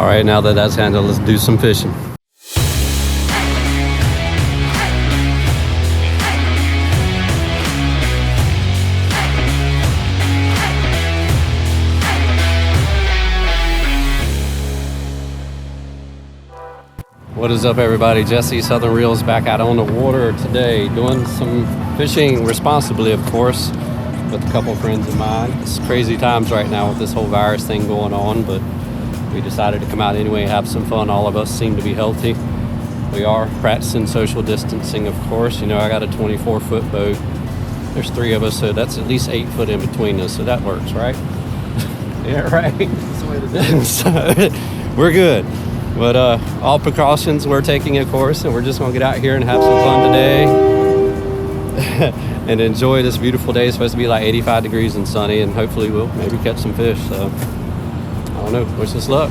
right, now that that's handled, let's do some fishing. What is up, everybody? Jesse, Southern Reels, back out on the water today, doing some fishing responsibly, of course, with a couple friends of mine. It's crazy times right now with this whole virus thing going on, but we decided to come out anyway and have some fun. All of us seem to be healthy. We are practicing social distancing, of course. You know, I got a 24-foot boat. There's 3 of us, so that's at least 8 foot in between us, so that works, right? Yeah, right. That's the way to do it. So, we're good. But all precautions we're taking, of course, and we're just going to get out here and have some fun today and enjoy this beautiful day. It's supposed to be like 85 degrees and sunny, and hopefully we'll maybe catch some fish. So, I don't know. Wish us luck.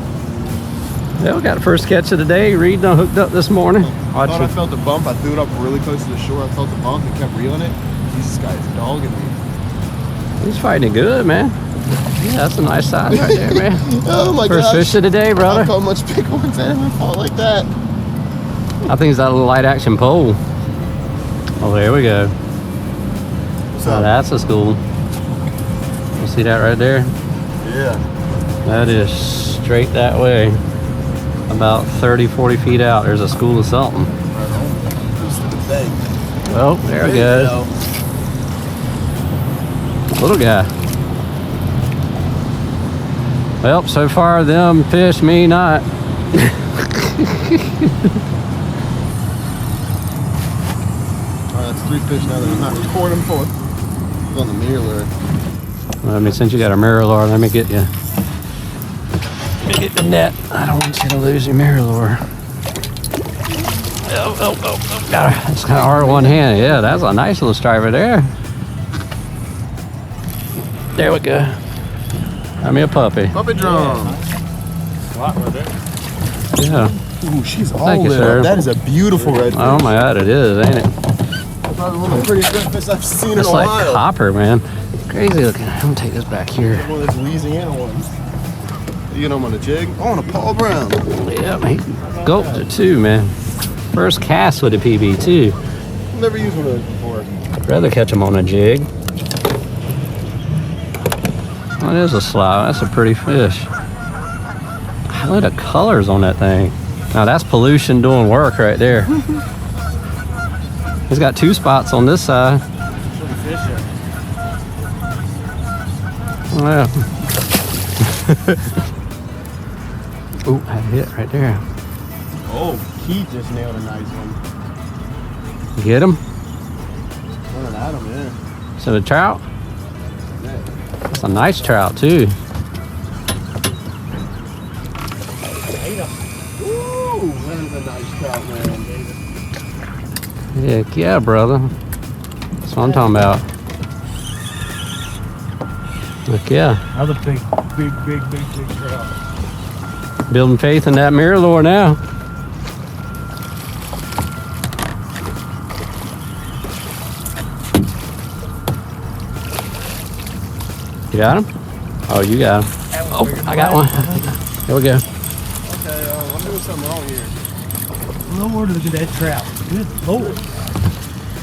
Yeah, we got the first catch of the day. Reed done hooked up this morning. I thought I felt the bump. I threw it up really close to the shore. I felt the bump and kept reeling it. Jesus, guy is dogging me. He's fighting it good, man. Yeah, that's a nice size right there, man. Oh my god. First fish of the day, brother. I caught much bigger ones. I haven't caught like that. I think it's that little light action pole. Oh, there we go. What's Oh, up? that's a school. You see that right there? Yeah. That is straight that way. About 30, 40 feet out. There's a school of something. Right on. Stupid thing. Well, there we go. Little guy. Well, so far them fish, me not. Alright, that's 3 fish now that I'm not recording for. It's on the mirror lure. Well, I mean, since you got a mirror lure, let me get you. Let me get the net. I don't want you to lose your mirror lure. Oh. Got it. It's kind of hard with one hand. Yeah, that's a nice little striper there. There we go. Got me a puppy. Puppy drum. Slot right there. Yeah. Ooh, she's all Thank you, lit sir. up. That is a beautiful redfish. Oh my god, it is, ain't it? Probably one of the prettiest redfish I've seen in It's a like while. copper, man. Crazy looking. I'm gonna take this back here. One of those Louisiana ones. You get them on a jig? Oh, on a Paul Brown. Yeah, he gulped it too, man. First cast with a PB too. Never used one of those before. I'd rather catch them on a jig. Oh, it is a slide. That's a pretty fish. Look at the colors on that thing. Now that's pollution doing work right there. He's got 2 spots on this side. Oh, yeah. Ooh, I hit right there. Oh, Keith just nailed a nice one. Get him? Running at him, yeah. Is it a trout? That's a nice trout too. Ooh, that is a nice trout, man. Heck yeah, brother. That's what I'm talking about. Heck yeah. Another big trout. Building faith in that mirror lure now. You got him? Oh, you got him. Oh, I got one. Here we go. Okay, I'm doing something wrong here. Lord, look at that trout. Good Lord.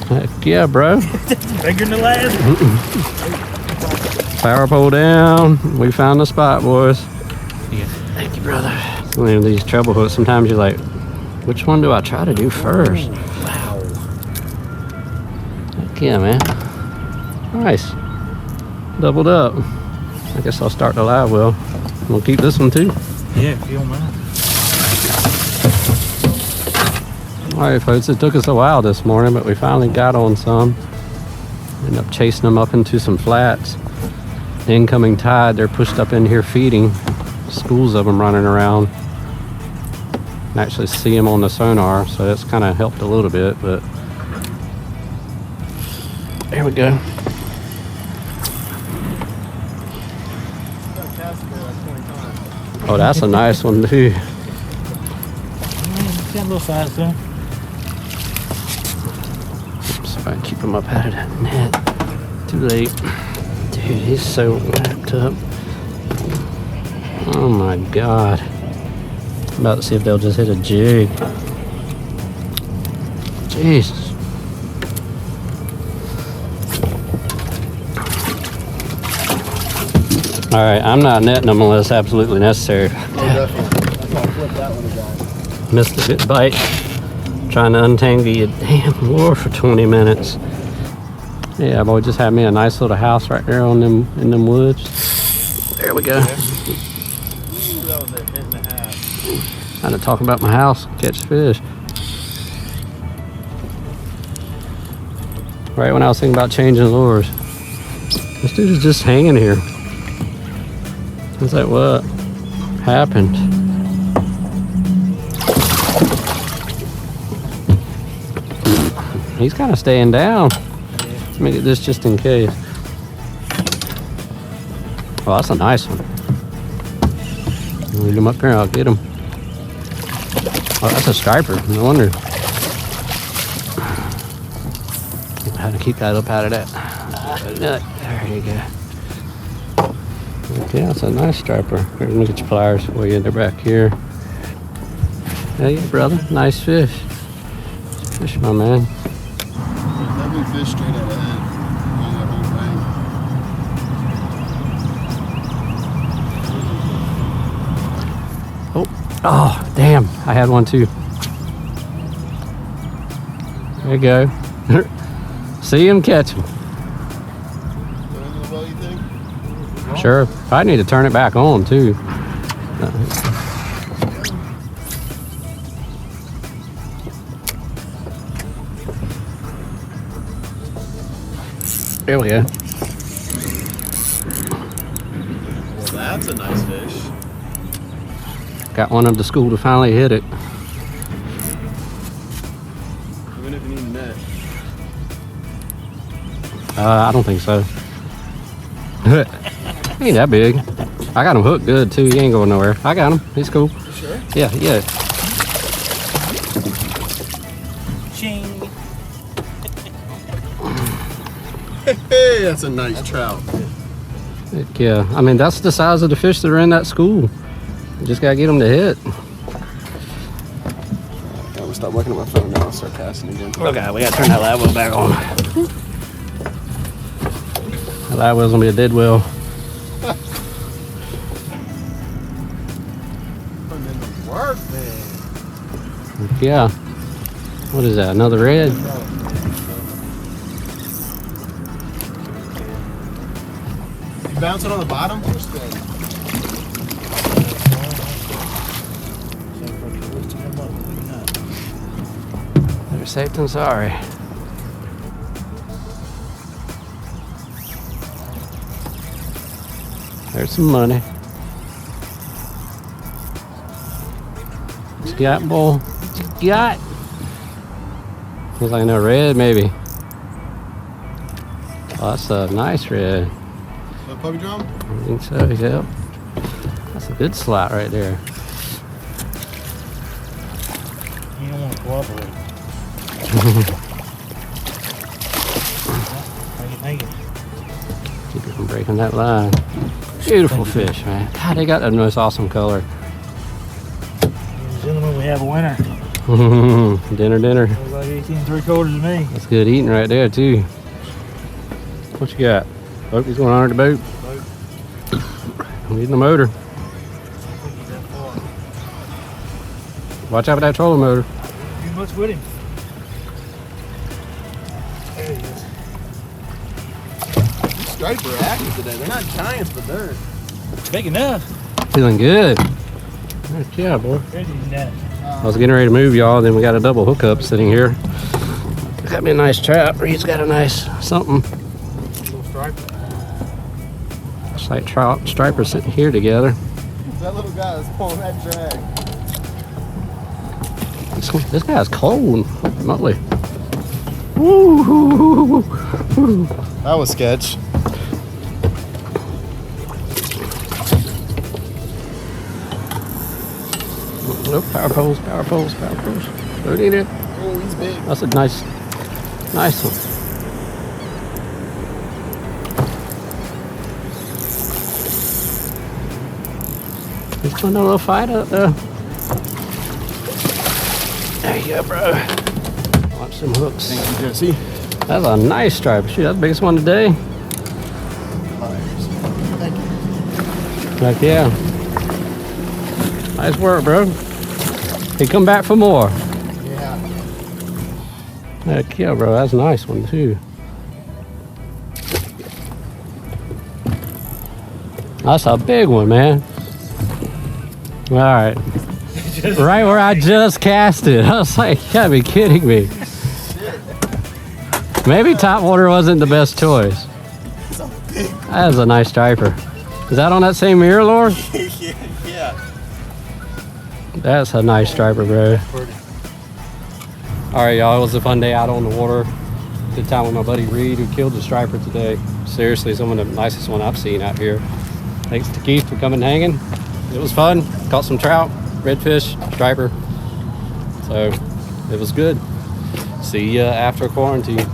Heck yeah, bro. Bigger than the last one. Power pole down. We found the spot, boys. Yeah. Thank you, brother. So many of these treble hooks, sometimes you're like, which one do I try to do first? Wow. Heck yeah, man. Nice. Doubled up. I guess I'll start the live well. We'll keep this one too. Yeah, if you don't mind. Alright folks, it took us a while this morning, but we finally got on some. Ended up chasing them up into some flats. The incoming tide, they're pushed up in here feeding. Schools of them running around. And actually see them on the sonar, so that's kind of helped a little bit, but there we go. Oh, that's a nice one too. Got a little size to him. See if I can keep him up out of that net. Too late. Dude, he's so wrapped up. Oh my god. I'm about to see if they'll just hit a jig. Jeez. All right, I'm not netting them unless absolutely necessary. Oh, definitely. That's why I flipped that one again. Missed a good bite. Trying to untangle your damn lure for 20 minutes. Yeah, boy, just had me a nice little house right there on them in them woods. There we go. Ooh, that was a hit and a half. Trying to talk about my house, catch fish. Right when I was thinking about changing lures, this dude is just hanging here. I was like, what happened? He's kind of staying down. Let me get this just in case. Oh, that's a nice one. Lead him up here, I'll get him. Oh, that's a striper, no wonder. How to keep that up out of that. There you go. Okay, that's a nice striper. Here, let me get your pliers for you. They're back here. Hey, brother, nice fish. Fish, my man. Definitely fish straight out of head. On that whole thing. Oh, damn. I had one too. There you go. See him, catch him. Put him in the well, you think? Sure. I need to turn it back on too. There we go. Well, that's a nice fish. Got one of the school to finally hit it. Even if you need a net. I don't think so. He ain't that big. I got him hooked good too. He ain't going nowhere. I got him. He's cool. You sure? Yeah, yeah. Ching. Hey, that's a nice trout. Heck yeah. I mean, that's the size of the fish that are in that school. You just gotta get them to hit. I'm gonna stop looking at my phone now. I'll start casting again. Okay, we gotta turn that live well back on. That live well's gonna be a dead well. Putting in the work, man. Yeah. What is that? Another red? You bounce it on the bottom? Better safe than sorry. There's some money. What you got, boy? What you got? Looks like no red, maybe. Oh, that's a nice red. A puppy drum? I think so, yep. That's a good slot right there. You don't want to cooperate. Make it. Keep it from breaking that line. Beautiful fish, man. God, they got the most awesome color. Gentlemen, we have a winner. Dinner. Looks like 18 3/4 to me. That's good eating right there, too. What you got? Oh, he's going under the boat. I'm getting the motor. Watch out for that trolling motor. Too much with him. There he is. These striper are active today. They're not giants, but they're. Big enough. Feeling good. Heck yeah, boy. Crazy than that. I was getting ready to move y'all, then we got a double hookup sitting here. Got me a nice trap. He's got a nice something. Little striper. It's like trout and striper sitting here together. That little guy is pulling that drag. This guy's cold. Holy moly. Woo. That was sketch. Nope, power poles. Don't eat it. Oh, he's big. That's a nice one. He's putting a little fight up there. There you go, bro. Watch some hooks. Thank you, Jesse. That's a nice striper. Shoot, that's the biggest one today. Thank you. Heck yeah. Nice work, bro. He come back for more. Yeah. Heck yeah, bro. That's a nice one, too. That's a big one, man. All right. Right where I just cast it. I was like, you gotta be kidding me. Maybe top water wasn't the best choice. That is a nice striper. Is that on that same mirror, Lord? Yeah. That's a nice striper, bro. All right, y'all. It was a fun day out on the water. Good time with my buddy Reed, who killed the striper today. Seriously, some of the nicest one I've seen out here. Thanks to Keith for coming hanging. It was fun. Caught some trout, redfish, striper. So it was good. See ya after quarantine.